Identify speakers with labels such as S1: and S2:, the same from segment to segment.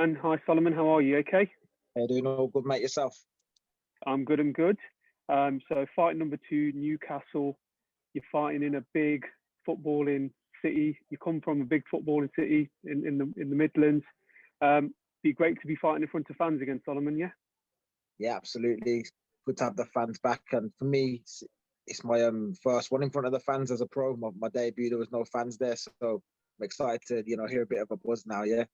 S1: And hi, Solomon. How are you? Okay?
S2: Hey, doing all good, mate, yourself?
S1: I'm good. I'm good. So fight number two, Newcastle. You're fighting in a big footballing city. You come from a big footballing city in the Midlands. Be great to be fighting in front of fans again, Solomon. Yeah.
S2: Yeah, absolutely. Good to have the fans back. And for me, it's my first one in front of the fans as a pro. My debut, there was no fans there. So I'm excited to, hear a bit of a buzz now, yeah.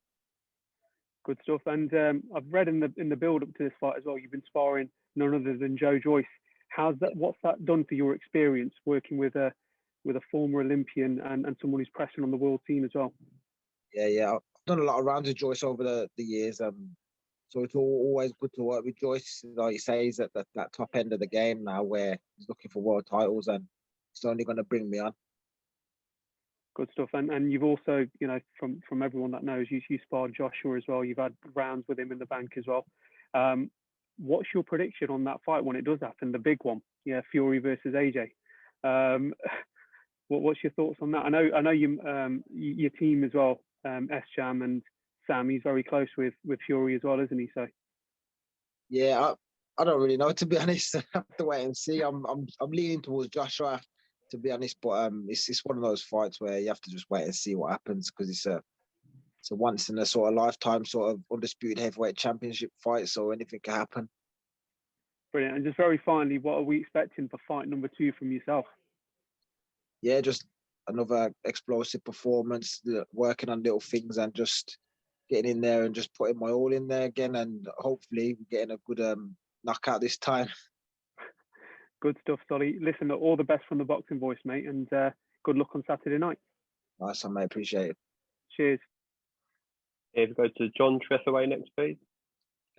S1: Good stuff. And I've read in the build up to this fight as well. You've been sparring none other than Joe Joyce. How's that? What's that done for your experience working with a former Olympian and someone who's pressing on the world team as well?
S2: Yeah. I've done a lot of rounds with Joyce over the years. So it's always good to work with Joyce. Like you say, he's at that top end of the game now where he's looking for world titles and it's only going to bring me on.
S1: Good stuff. And you've also, from everyone that knows, you sparred Joshua as well. You've had rounds with him in the bank as well. What's your prediction on that fight when it does happen, the big one? Yeah, Fury versus AJ. What's your thoughts on that? I know you, your team as well, S-Jam and Sam. He's very close with Fury as well, isn't he? So
S2: Yeah, I don't really know, to be honest. I have to wait and see. I'm leaning towards Joshua, to be honest, but it's one of those fights where you have to just wait and see what happens because it's a once in a sort of lifetime sort of undisputed heavyweight championship fight, so anything can happen.
S1: Brilliant. And just very finally, what are we expecting for fight number two from yourself?
S2: Yeah, just another explosive performance, working on little things and just getting in there and just putting my all in there again, and hopefully getting a good knockout this time.
S1: Good stuff, Solly. Listen, all the best from the Boxing Voice, mate, and good luck on Saturday night.
S2: Nice one, mate. Appreciate it.
S1: Cheers.
S3: Here we go to John Trethaway next, please.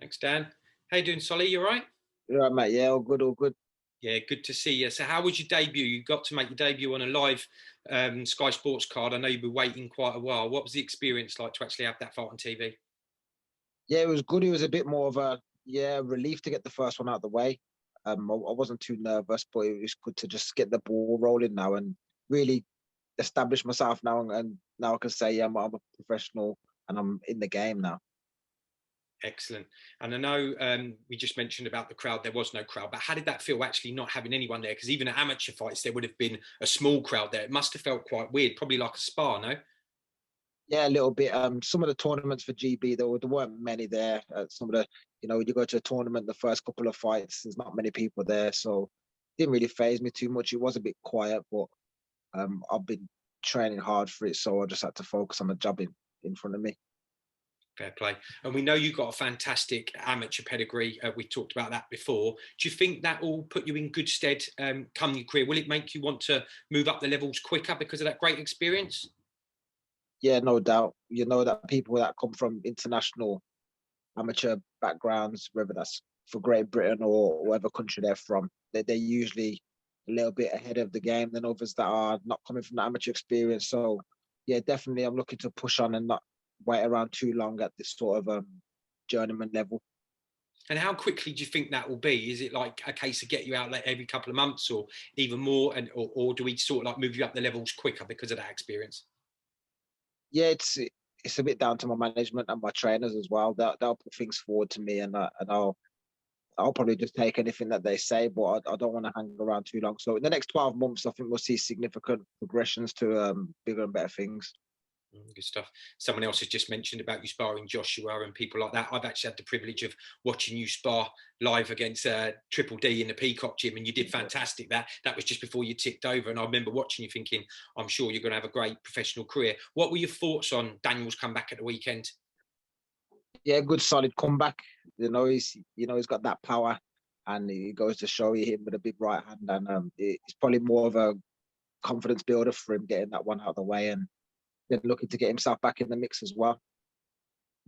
S4: Thanks, Dan. How you doing, Solly? You all right?
S2: You're right, mate. Yeah, all good, all good.
S4: Yeah, good to see you. So how was your debut? You got to make your debut on a live Sky Sports card. I know you've been waiting quite a while. What was the experience like to actually have that fight on TV?
S2: Yeah, it was good. It was a bit more of a relief to get the first one out of the way. I wasn't too nervous, but it was good to just get the ball rolling now and really establish myself now. And now I can say, yeah, I'm a professional and I'm in the game now.
S4: Excellent. And I know we just mentioned about the crowd. There was no crowd, but how did that feel actually not having anyone there? Because even at amateur fights, there would have been a small crowd there. It must have felt quite weird, probably like a spa, no?
S2: Yeah, a little bit. Some of the tournaments for GB, there weren't many there. Some of the, when you go to a tournament, the first couple of fights, there's not many people there. So it didn't really faze me too much. It was a bit quiet, but I've been training hard for it. So I just had to focus on the job in front of me.
S4: Fair play. And we know you've got a fantastic amateur pedigree. We talked about that before. Do you think that will put you in good stead come your career? Will it make you want to move up the levels quicker because of that great experience?
S2: Yeah, no doubt. You know that people that come from international amateur backgrounds, whether that's for Great Britain or whatever country they're from, they're usually a little bit ahead of the game than others that are not coming from the amateur experience. So, yeah, definitely I'm looking to push on and not wait around too long at this sort of journeyman level.
S4: And how quickly do you think that will be? Is it like a case of get you out like every couple of months or even more? And or do we sort of like move you up the levels quicker because of that experience?
S2: Yeah, it's a bit down to my management and my trainers as well. They'll put things forward to me, and I'll probably just take anything that they say, but I don't want to hang around too long. So in the next 12 months, I think we'll see significant progressions to bigger and better things.
S4: Good stuff. Someone else has just mentioned about you sparring Joshua and people like that. I've actually had the privilege of watching you spar live against Triple D in the Peacock Gym, and you did fantastic. That was just before you ticked over, and I remember watching you thinking, I'm sure you're going to have a great professional career. What were your thoughts on Daniel's comeback at the weekend?
S2: Yeah, good solid comeback. He's got that power, and he goes to show you him with a big right hand, and it's probably more of a confidence builder for him getting that one out of the way and then looking to get himself back in the mix as well.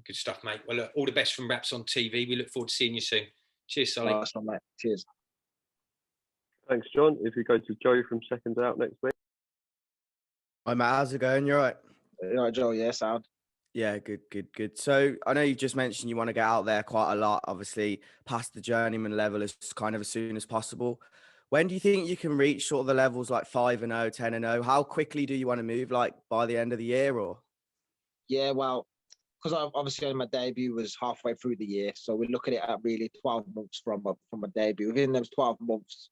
S4: Good stuff, mate. Well, look, all the best from Raps on TV. We look forward to seeing you soon. Cheers, Solly.
S2: Nice one, mate. Cheers.
S3: Thanks, John. If we go to Joe from Seconds Out next week.
S5: Hi, Matt. How's it going? You all right?
S2: All right, Joe. Yeah, sound.
S5: Yeah, good. So I know you just mentioned you want to get out there quite a lot, obviously past the journeyman level as kind of as soon as possible. When do you think you can reach sort of the levels like 5-0, 10-0? How quickly do you want to move, like by the end of the year or?
S2: Yeah, well, because obviously my debut was halfway through the year, so we're looking at really 12 months from a debut. Within those 12 months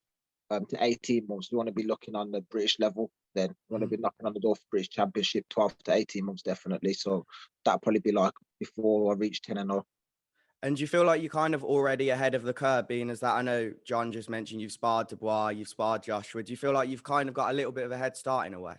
S2: to 18 months, we want to be looking on the British level. Then we want to be knocking on the door for British Championship, 12 to 18 months definitely. So that'll probably be like before I reach 10-0.
S5: And do you feel like you're kind of already ahead of the curve, being as that I know John just mentioned you've sparred Dubois, you've sparred Joshua. Do you feel like you've kind of got a little bit of a head start in a way?